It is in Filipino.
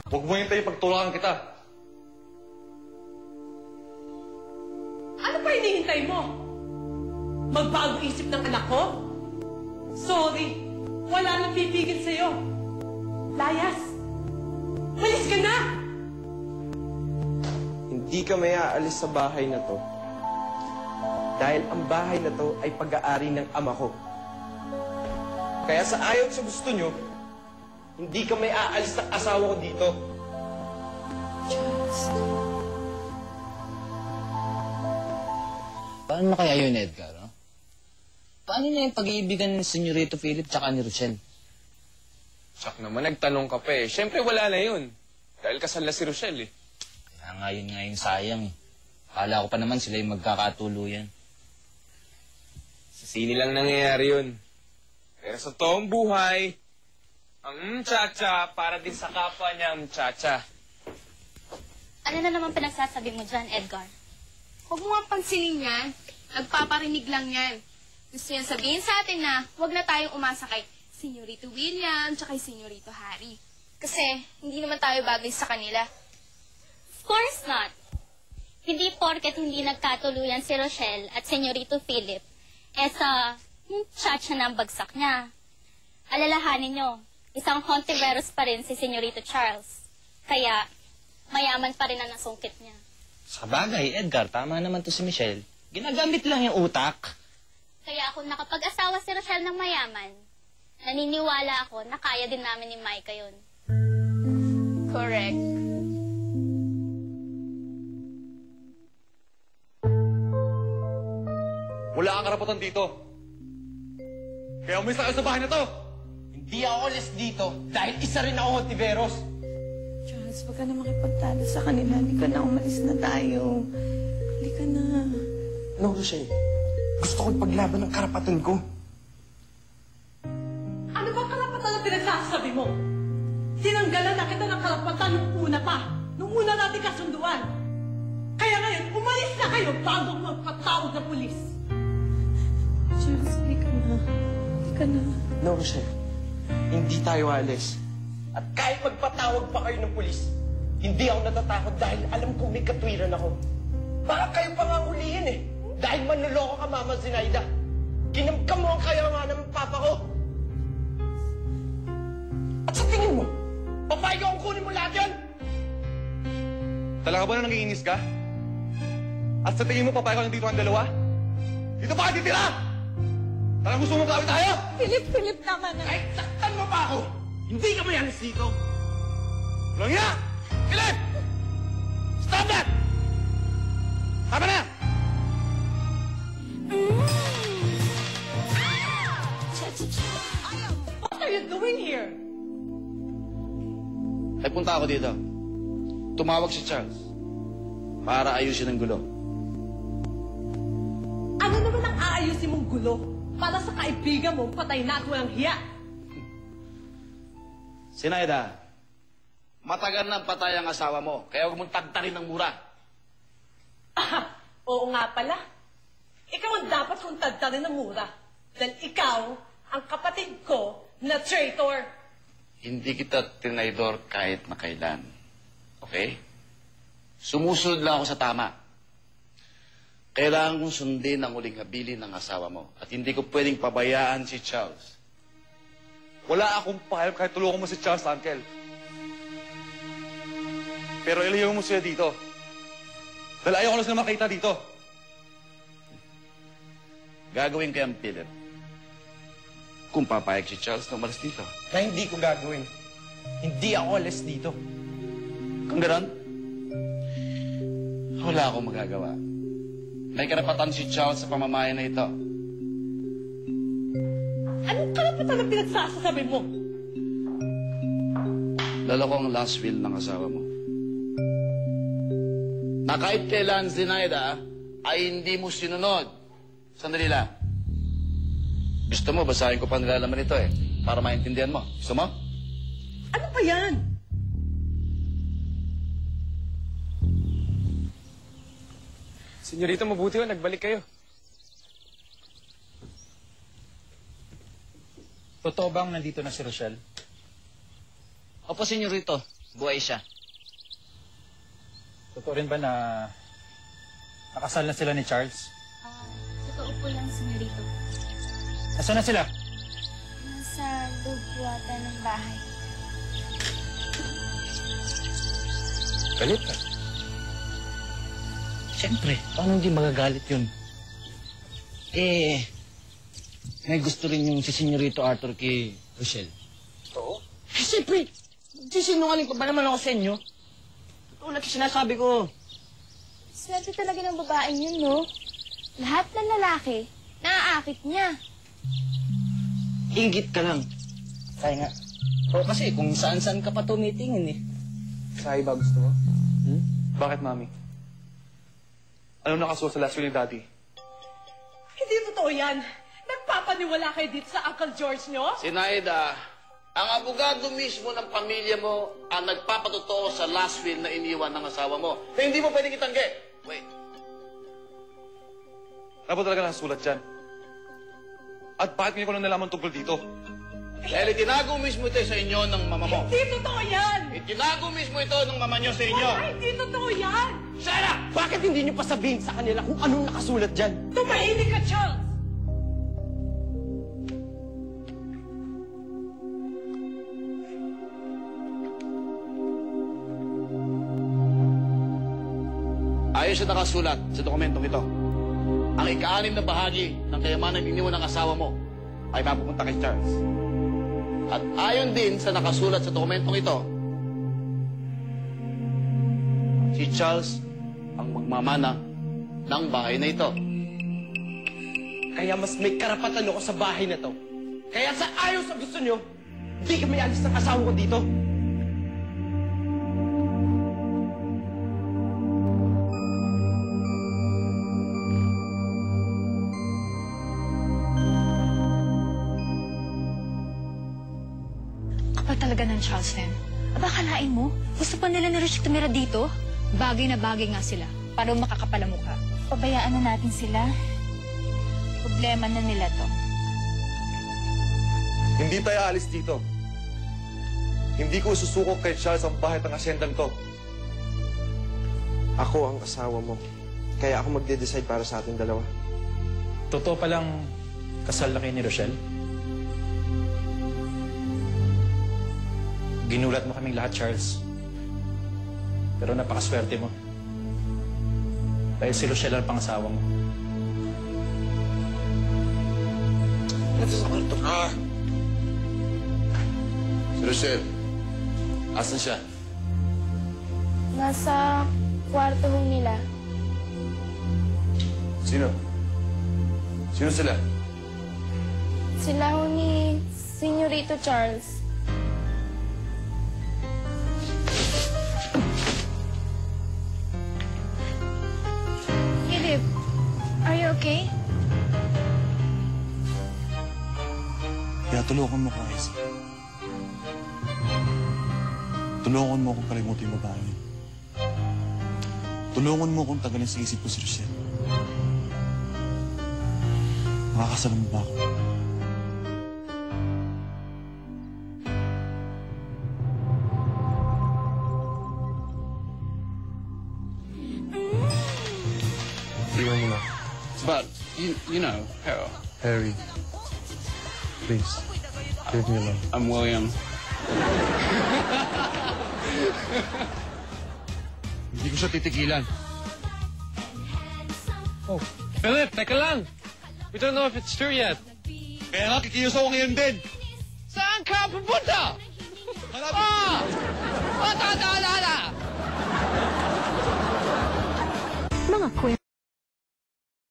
Huwag mo hintayin pagtulakan kita. Ano pa hinihintay mo? Magbago isip ng anak ko? Sorry, wala nang pipigil sa'yo. Layas, malis ka na! Hindi ka may aalis sa bahay na to. Dahil ang bahay na to ay pag-aari ng ama ko. Kaya sa ayaw sa gusto nyo, hindi ka may aalis ng asawa ko dito. Charles. Paano na kaya yun, Edgar? No? Paano na yung pag-iibigan ni Senyorito Philip tsaka ni Rochelle? Tsak naman, nagtanong ka pa eh. Siyempre wala na yun. Dahil kasal na si Rochelle eh. Kaya nga yung sayang eh. Akala ko pa naman sila yung magkakatuluyan. Sa sini lang nangyayari yun. Pero sa toong buhay, ang cha-cha para din sa kapwa niya ang cha-cha. Ano na naman pinagsasabi mo dyan, Edgar? Huwag mo nga pansinin yan. Nagpaparinig lang yan. Gusto niyan sabihin sa atin na huwag na tayong umasa kay Senyorito William tsaka kay Senyorito Harry. Kasi hindi naman tayo bagay sa kanila. Of course not. Hindi porket hindi nagkatuluyan si Rochelle at Senyorito Philip, yung chacha na ang bagsak niya. Alalahanin nyo, isang Hontiveros pa rin si Senyorito Charles. Kaya, mayaman pa rin ang nasungkit niya. Sa bagay, Edgar, tama naman to si Michelle. Ginagamit lang yung utak. Kaya kung nakapag-asawa si Rochelle ng mayaman, naniniwala ako na kaya din namin ni Micah yun. Correct. Wala kang karapatan dito. Kaya umalis na kayo sa bahay na to. Hindi ako alis dito dahil isa rin ako Hontiveros. Charles, wag ka na makipagtalo sa kanila. Hindi ka na, umalis na tayo. Hindi ka na. No, Rochelle. Gusto ko ipaglaban ng karapatan ko. Ano bang karapatan na pinagsasabi mo? Tinanggalan na kita ng karapatan nung una pa. Nung una natin kasunduan. Kaya ngayon, umalis na kayo bago magpatawag ng pulis. Charles, hindi ka na. Hindi ka na. No, Rochelle. Hindi tayo alis. At kahit magpatawag pa kayo ng pulis, hindi ako natatakot dahil alam kong may katwiran ako. Baka kayo pa nga hulihin eh. Dahil manloloko ka, Mama Zinaida. Kinamkam mo ang kayaman ng papa ko. At sa tingin mo, papayag akong kunin mo lahat yan? Talaga ba na nangiinis ka? At sa tingin mo, papayag ko nandito ang dalawa? Dito pa ka titira! Talagang gusto mo kawin tayo? Philip naman na. Kahit saktan mo pa ako, hindi ka may alis dito. Walang hiya! Philip! Stop that! Tama na! What are you doing here? Ay, punta ako dito. Tumawag si Charles para ayusin ang gulo. Ano naman ang aayusin mong gulo? Para sa kaibigan mo, patay na at walang hiya. Zinaida, matagal nang patay ang asawa mo, kaya huwag mong tagtarin ng mura. Ah, oo nga pala. Ikaw ang dapat kong tagtarin ng mura. Dahil ikaw ang kapatid ko na traitor. Hindi kita tinaydor kahit na kailan. Okay? Sumusunod lang ako sa tama. Kailangan kong sundin ang uling habilin ng asawa mo. At hindi ko pwedeng pabayaan si Charles. Wala akong pakialam kahit tulungan mo si Charles, Uncle. Pero ilayo mo siya dito. Dahil ayaw ko na sila makita dito. Gagawin ko yung Philip. Kung papayag si Charles na umalis dito. Na hindi ko gagawin. Hindi ako alis dito. Kung gano'n, wala akong magagawa. May karapatan si Charles sa pamamahay na ito. Anong karapatan na pinagsasasabi mo? Lalo ko ang last will ng asawa mo. Na kahit kailan, Zinaida, ay hindi mo sinunod. Sandali lang. Gusto mo, basahin ko pa nilalaman ito eh. Para maintindihan mo. Gusto mo? Ano ba yan? Senyorita, mabuti ho. Nagbalik kayo. Totoo bang nandito na si Rochelle? Opo, senyorito. buhay siya. Totoo rin ba na nakasal na sila ni Charles? Totoo po lang, senyorito. Nasaan na sila? Nasa loob yata ng bahay. Galit ka? Siyempre, paano hindi magagalit yun? May gusto rin yung si Senyorito Arthur kay Rochelle. Oo? Siyempre, sisinungaling pa ba naman ako sa inyo? Totoo lang sinasabi ko. Swerte talaga ng babaeng yun, no? Lahat ng lalaki, naaakit niya. Inggit ka lang. Kaya nga. O kasi kung saan-saan ka pa tumitingin eh. Sahi ba gusto mo? Bakit, Mami? Anong nakasuha sa last will ni Daddy? Hindi totoo yan. Nagpapaniwala kayo dito sa Uncle George nyo? Sinaida, ang abogado mismo ng pamilya mo ang nagpapatotoo sa last will na iniwan ng asawa mo. Na hindi mo pwedeng itanggi. Wait. Ano ba talaga nakasulat dyan? At bakit ngayon ko lang nalaman tungkol dito? Dahil itinago mismo ito sa inyo ng mama mo. Hindi totoo yan! Itinago mismo ito ng mama nyo sa inyo. Wala, hindi totoo yan! Sarah! Bakit hindi niyo pa sabihin sa kanila kung anong nakasulat dyan? Tumahimik ka, Charles! Ayon sa nakasulat sa dokumentong ito, ang ika-6 na bahagi ng kayamanan iniwan ng asawa mo ay mapupunta kay Charles. At ayon din sa nakasulat sa dokumentong ito, si Charles ang magmamana ng bahay na ito. Kaya mas may karapatan ako sa bahay na to. Kaya sa ayaw sa gusto niyo, hindi kami alis ng asawa ko dito. Talaga ng Charles Fen. Aba, kalain mo? Gusto pa nila na Richie tumira dito? Bagay na bagay nga sila. Para makakapal ang mukha. Pabayaan na natin sila. Problema na nila to. Hindi tayo alis dito. Hindi ko susuko kay Charles ang bahay ng asyendang to. Ako ang asawa mo. Kaya ako magde-decide para sa ating dalawa. Totoo palang kasal na kayo ni Rochelle? Ginulat mo kaming lahat, Charles. Pero napakaswerte mo. Dahil si Rochelle ang pangasawa mo. Si Rochelle, asan siya? Nasa kwarto hong nila. Sino? Sino sila? Sila ho ni Senyorito Charles. Philip, are you okay? Kaya tulungan mo ko, Isaac. Tulungan mo akong kalimutin yung babae. Tulungan mo akong tagalin sa isip ko si Rochelle. Makakasalan mo ba ako? Iwan mo na. But, you know, Harold. Harry, please, leave me alone. I'm William. Hindi ko siya titigilan. Oh, Philip, teka lang. We don't know if it's true yet. Kaya nga, kikiusaw ko ngayon din. Saan ka pupunta? Hanapin!